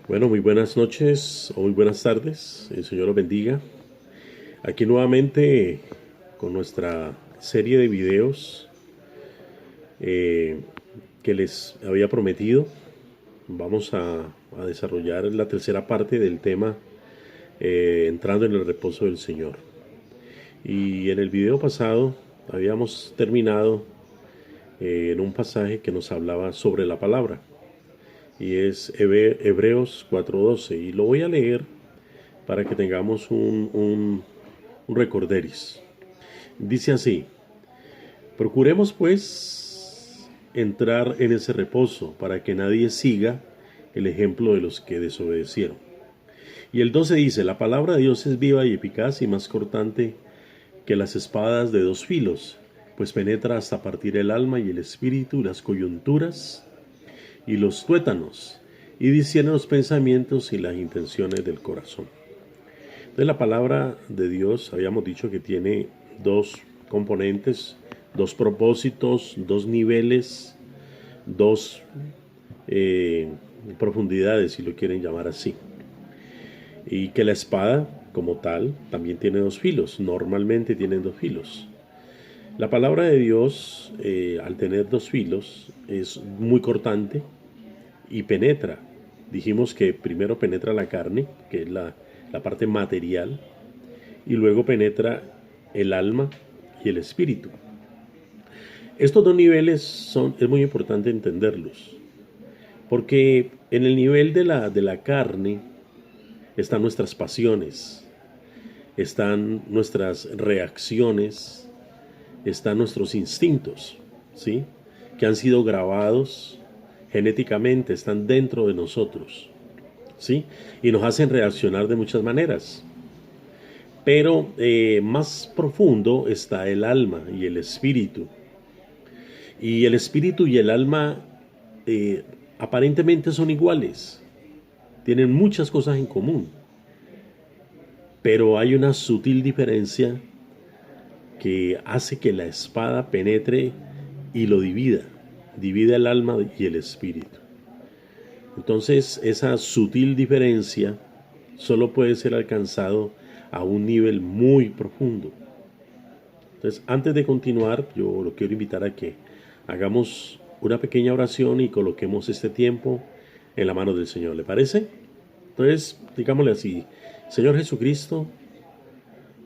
Bueno, muy buenas noches o muy buenas tardes. El Señor los bendiga. Aquí nuevamente con nuestra serie de videos eh, que les había prometido. Vamos a desarrollar la tercera parte del tema entrando en el reposo del Señor. Y en el video pasado habíamos terminado en un pasaje que nos hablaba sobre la palabra. Y es Hebreos 4:12. Y lo voy a leer para que tengamos un recorderis. Dice así: procuremos pues entrar en ese reposo para que nadie siga el ejemplo de los que desobedecieron. Y el 12 dice: la palabra de Dios es viva y eficaz y más cortante que las espadas de dos filos, pues penetra hasta partir el alma y el espíritu, las coyunturas y los tuétanos, y discierne los pensamientos y las intenciones del corazón. Entonces la palabra de Dios habíamos dicho que tiene dos componentes, dos propósitos, dos niveles, dos profundidades, si lo quieren llamar así. Y que la espada, como tal, también tiene dos filos, normalmente tienen dos filos. La palabra de Dios, al tener dos filos, es muy cortante y penetra. Dijimos que primero penetra la carne, que es la parte material, y luego penetra el alma y el espíritu. Estos dos niveles es muy importante entenderlos, porque en el nivel de la carne están nuestras pasiones, están nuestras reacciones, están nuestros instintos, ¿sí? Que han sido grabados genéticamente, están dentro de nosotros, ¿sí? Y nos hacen reaccionar de muchas maneras. Pero más profundo está el alma y el espíritu. Y el espíritu y el alma eh, aparentemente son iguales. Tienen muchas cosas en común. Pero hay una sutil diferencia que hace que la espada penetre y lo divida. Divida el alma y el espíritu. Entonces esa sutil diferencia solo puede ser alcanzado a un nivel muy profundo. Entonces, antes de continuar, yo lo quiero invitar a que hagamos una pequeña oración y coloquemos este tiempo en la mano del Señor. ¿Le parece? Entonces, digámosle así: Señor Jesucristo,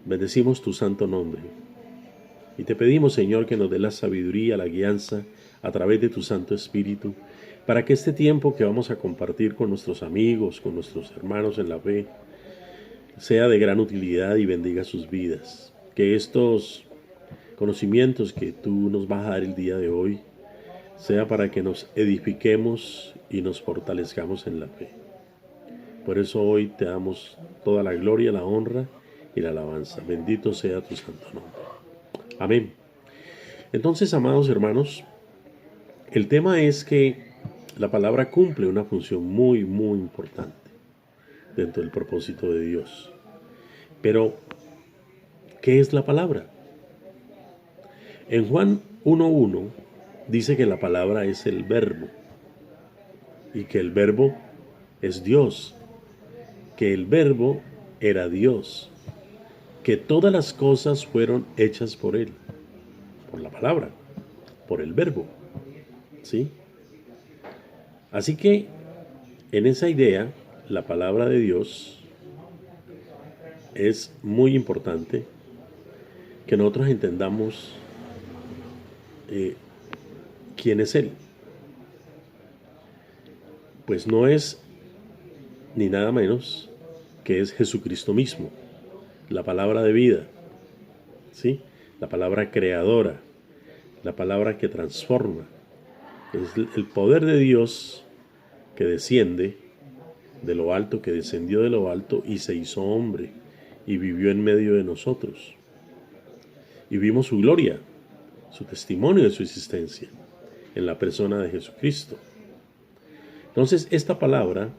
bendecimos tu santo nombre. Y te pedimos, Señor, que nos dé la sabiduría, la guianza a través de tu Santo Espíritu, para que este tiempo que vamos a compartir con nuestros amigos, con nuestros hermanos en la fe, sea de gran utilidad y bendiga sus vidas. Que estos conocimientos que tú nos vas a dar el día de hoy sea para que nos edifiquemos y nos fortalezcamos en la fe. Por eso hoy te damos toda la gloria, la honra y la alabanza. Bendito sea tu santo nombre. Amén. Entonces, amados hermanos, el tema es que la palabra cumple una función muy, muy importante dentro del propósito de Dios. Pero, ¿qué es la palabra? En Juan 1:1 dice que la palabra es el verbo y que el verbo es Dios, que el verbo era Dios, que todas las cosas fueron hechas por Él, por la palabra, por el verbo, ¿sí? Así que en esa idea, la palabra de Dios es muy importante que nosotros entendamos quién es Él. Pues no es ni nada menos que es Jesucristo mismo, la palabra de vida, ¿sí? La palabra creadora, la palabra que transforma. Es el poder de Dios que desciende de lo alto, que descendió de lo alto y se hizo hombre y vivió en medio de nosotros. Y vimos su gloria, su testimonio de su existencia en la persona de Jesucristo. Entonces, esta palabra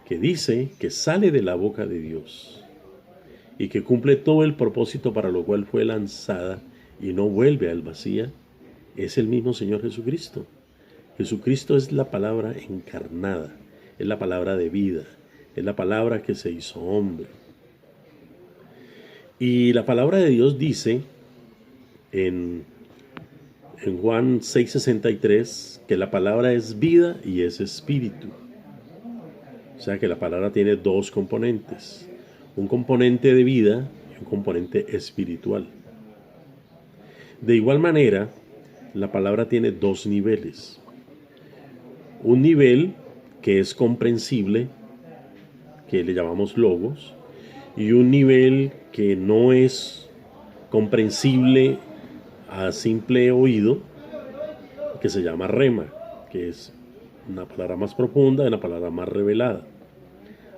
que dice que sale de la boca de Dios y que cumple todo el propósito para lo cual fue lanzada y no vuelve al vacía, es el mismo Señor Jesucristo. Jesucristo es la palabra encarnada, es la palabra de vida, es la palabra que se hizo hombre. Y la palabra de Dios dice en Juan 6:63 que la palabra es vida y es espíritu. O sea que la palabra tiene dos componentes, un componente de vida y un componente espiritual. De igual manera, la palabra tiene dos niveles. Un nivel que es comprensible, que le llamamos logos, y un nivel que no es comprensible a simple oído, que se llama rema, que es una palabra más profunda, una palabra más revelada.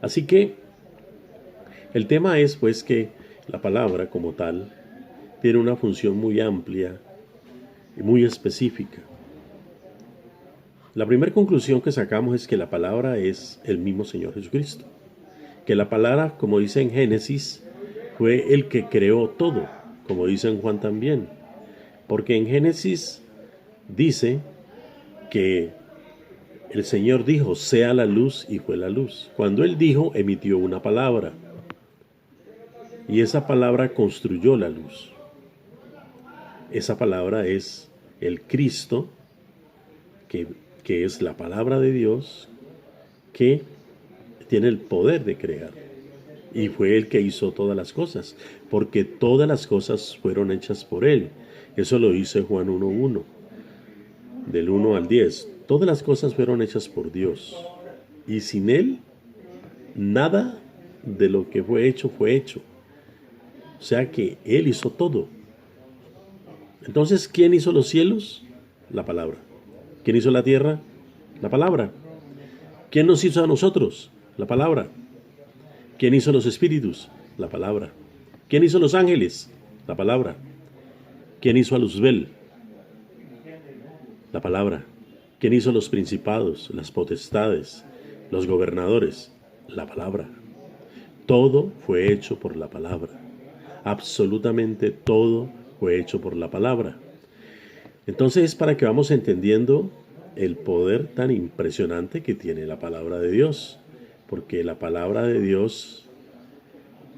Así que el tema es pues que la palabra como tal tiene una función muy amplia y muy específica. La primera conclusión que sacamos es que la palabra es el mismo Señor Jesucristo. Que la palabra, como dice en Génesis, fue el que creó todo, como dice en Juan también. Porque en Génesis dice que el Señor dijo, sea la luz, y fue la luz. Cuando Él dijo, emitió una palabra. Y esa palabra construyó la luz. Esa palabra es el Cristo, que es la palabra de Dios, que tiene el poder de crear. Y fue Él que hizo todas las cosas, porque todas las cosas fueron hechas por Él. Eso lo dice Juan 1:1, del 1 al 10. Todas las cosas fueron hechas por Dios. Y sin Él, nada de lo que fue hecho fue hecho. O sea que Él hizo todo. Entonces, ¿quién hizo los cielos? La palabra. ¿Quién hizo la tierra? La palabra. ¿Quién nos hizo a nosotros? La palabra. ¿Quién hizo los espíritus? La palabra. ¿Quién hizo los ángeles? La palabra. ¿Quién hizo a Luzbel? La palabra. ¿Quién hizo los principados, las potestades, los gobernadores? La palabra. Todo fue hecho por la palabra. Absolutamente todo fue hecho por la palabra. Entonces es para que vamos entendiendo el poder tan impresionante que tiene la palabra de Dios, porque la palabra de Dios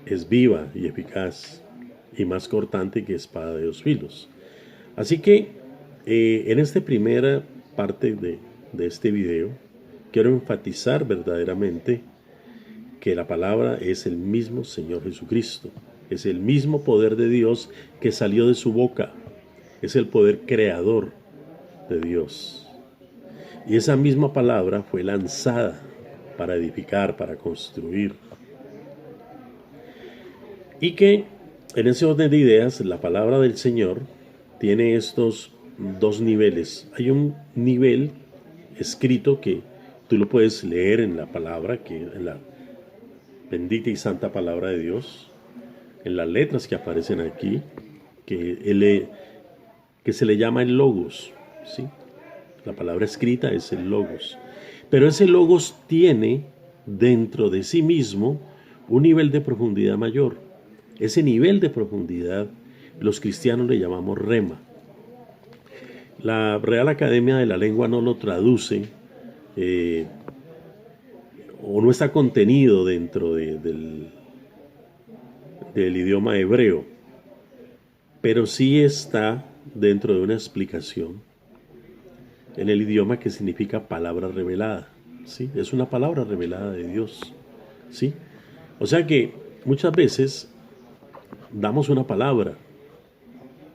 es viva y eficaz y más cortante que espada de dos filos. Así que en esta primera parte de este video quiero enfatizar verdaderamente que la palabra es el mismo Señor Jesucristo, es el mismo poder de Dios que salió de su boca, es el poder creador de Dios. Y esa misma palabra fue lanzada para edificar, para construir. Y que en ese orden de ideas, la palabra del Señor tiene estos dos niveles. Hay un nivel escrito que tú lo puedes leer en la palabra, que en la bendita y santa palabra de Dios, en las letras que aparecen aquí, que se le llama el logos, ¿sí? La palabra escrita es el logos. Pero ese logos tiene dentro de sí mismo un nivel de profundidad mayor. Ese nivel de profundidad los cristianos le llamamos rema. La Real Academia de la Lengua no lo traduce o no está contenido dentro del idioma hebreo, pero sí está dentro de una explicación en el idioma que significa palabra revelada, ¿sí? Es una palabra revelada de Dios, ¿sí? O sea que muchas veces damos una palabra,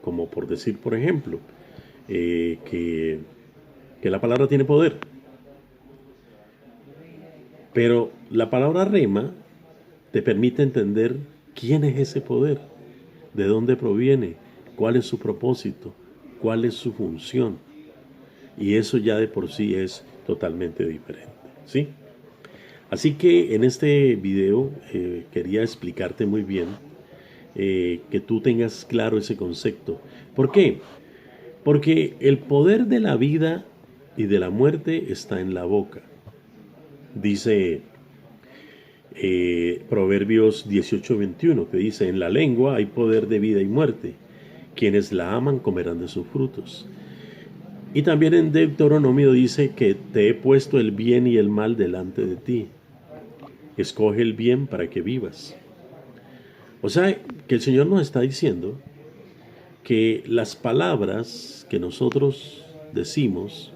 como por decir, por ejemplo, que la palabra tiene poder. Pero la palabra rema te permite entender quién es ese poder, de dónde proviene, cuál es su propósito, cuál es su función. Y eso ya de por sí es totalmente diferente, ¿sí? Así que en este video quería explicarte muy bien que tú tengas claro ese concepto. ¿Por qué? Porque el poder de la vida y de la muerte está en la boca. Dice Proverbios 18:21, que dice, en la lengua hay poder de vida y muerte. Quienes la aman comerán de sus frutos. Y también en Deuteronomio dice que te he puesto el bien y el mal delante de ti. Escoge el bien para que vivas. O sea, que el Señor nos está diciendo que las palabras que nosotros decimos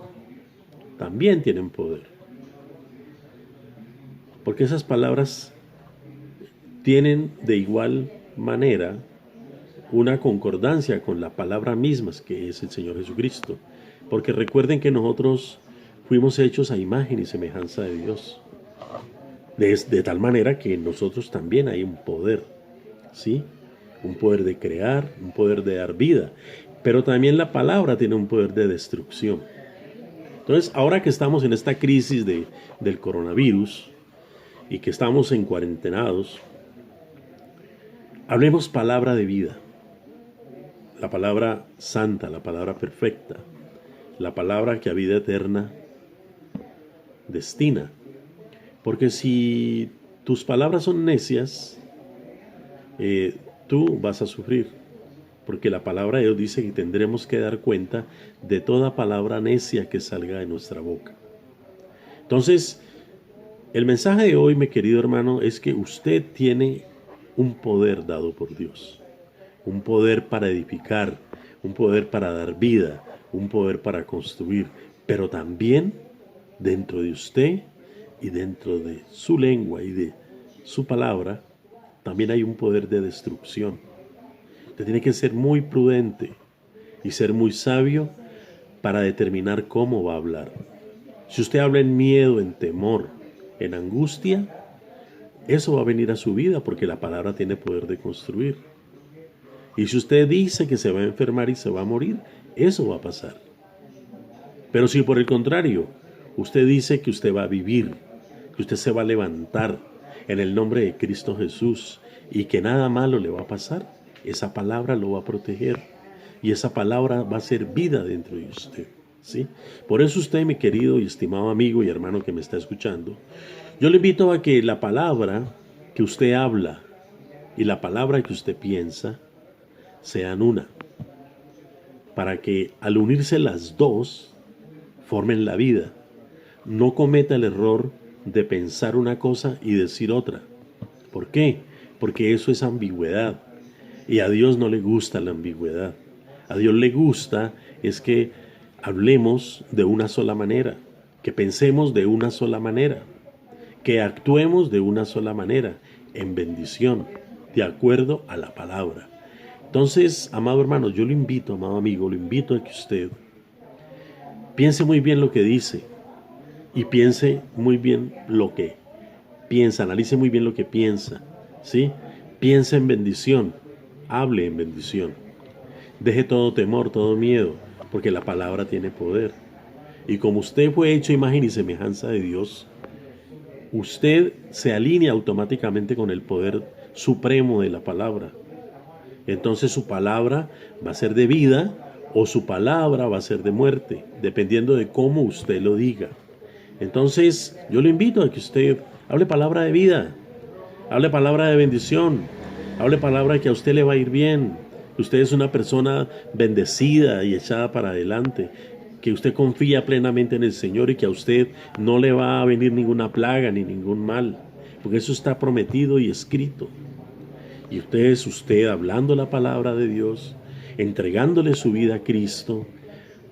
también tienen poder. Porque esas palabras tienen de igual manera una concordancia con la palabra misma que es el Señor Jesucristo. Porque recuerden que nosotros fuimos hechos a imagen y semejanza de Dios. De tal manera que en nosotros también hay un poder, ¿sí? Un poder de crear, un poder de dar vida. Pero también la palabra tiene un poder de destrucción. Entonces, ahora que estamos en esta crisis del coronavirus y que estamos en cuarentenados, hablemos palabra de vida. La palabra santa, la palabra perfecta, la palabra que a vida eterna destina. Porque si tus palabras son necias, tú vas a sufrir. Porque la palabra de Dios dice que tendremos que dar cuenta de toda palabra necia que salga de nuestra boca. Entonces, el mensaje de hoy, mi querido hermano, es que usted tiene un poder dado por Dios. Un poder para edificar, un poder para dar vida, un poder para construir. Pero también dentro de usted y dentro de su lengua y de su palabra, también hay un poder de destrucción. Usted tiene que ser muy prudente y ser muy sabio para determinar cómo va a hablar. Si usted habla en miedo, en temor, en angustia, eso va a venir a su vida porque la palabra tiene poder de construir. Y si usted dice que se va a enfermar y se va a morir, eso va a pasar. Pero si por el contrario, usted dice que usted va a vivir, que usted se va a levantar en el nombre de Cristo Jesús y que nada malo le va a pasar, esa palabra lo va a proteger y esa palabra va a ser vida dentro de usted, ¿sí? Por eso usted, mi querido y estimado amigo y hermano que me está escuchando, yo le invito a que la palabra que usted habla y la palabra que usted piensa sean una, para que al unirse las dos formen la vida. No cometa el error de pensar una cosa y decir otra. ¿Por qué? Porque eso es ambigüedad. Y a Dios no le gusta la ambigüedad. A Dios le gusta es que hablemos de una sola manera, que pensemos de una sola manera, que actuemos de una sola manera, en bendición, de acuerdo a la palabra. Entonces, amado hermano, yo lo invito, amado amigo, lo invito a que usted piense muy bien lo que dice y piense muy bien lo que piensa, analice muy bien lo que piensa, ¿sí? Piensa en bendición, hable en bendición. Deje todo temor, todo miedo, porque la palabra tiene poder. Y como usted fue hecho imagen y semejanza de Dios, usted se alinea automáticamente con el poder supremo de la palabra. Entonces su palabra va a ser de vida o su palabra va a ser de muerte, dependiendo de cómo usted lo diga. Entonces yo le invito a que usted hable palabra de vida, hable palabra de bendición, hable palabra que a usted le va a ir bien, que usted es una persona bendecida y echada para adelante, que usted confía plenamente en el Señor y que a usted no le va a venir ninguna plaga ni ningún mal, porque eso está prometido y escrito. Y usted hablando la palabra de Dios, entregándole su vida a Cristo,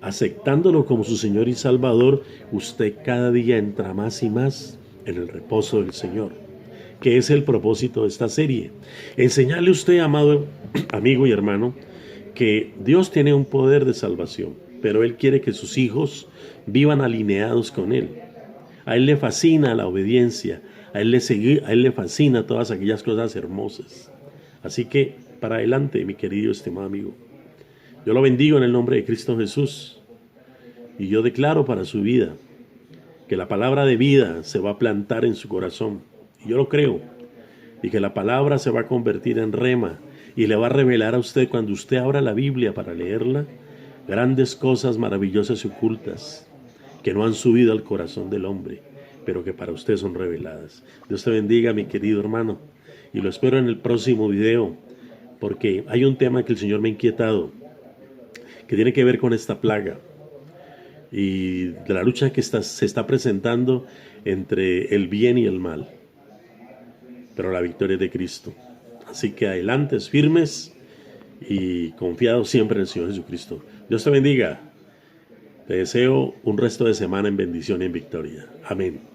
aceptándolo como su Señor y Salvador, usted cada día entra más y más en el reposo del Señor, que es el propósito de esta serie. Enseñarle a usted, amado amigo y hermano, que Dios tiene un poder de salvación, pero Él quiere que sus hijos vivan alineados con Él. A Él le fascina la obediencia, a Él le fascina todas aquellas cosas hermosas. Así que, para adelante, mi querido estimado amigo. Yo lo bendigo en el nombre de Cristo Jesús. Y yo declaro para su vida que la palabra de vida se va a plantar en su corazón. Y yo lo creo. Y que la palabra se va a convertir en rema. Y le va a revelar a usted, cuando usted abra la Biblia para leerla, grandes cosas maravillosas y ocultas que no han subido al corazón del hombre, pero que para usted son reveladas. Dios te bendiga, mi querido hermano. Y lo espero en el próximo video, porque hay un tema que el Señor me ha inquietado, que tiene que ver con esta plaga. y de la lucha que se está presentando entre el bien y el mal. Pero la victoria es de Cristo. Así que adelante, firmes y confiados siempre en el Señor Jesucristo. Dios te bendiga. Te deseo un resto de semana en bendición y en victoria. Amén.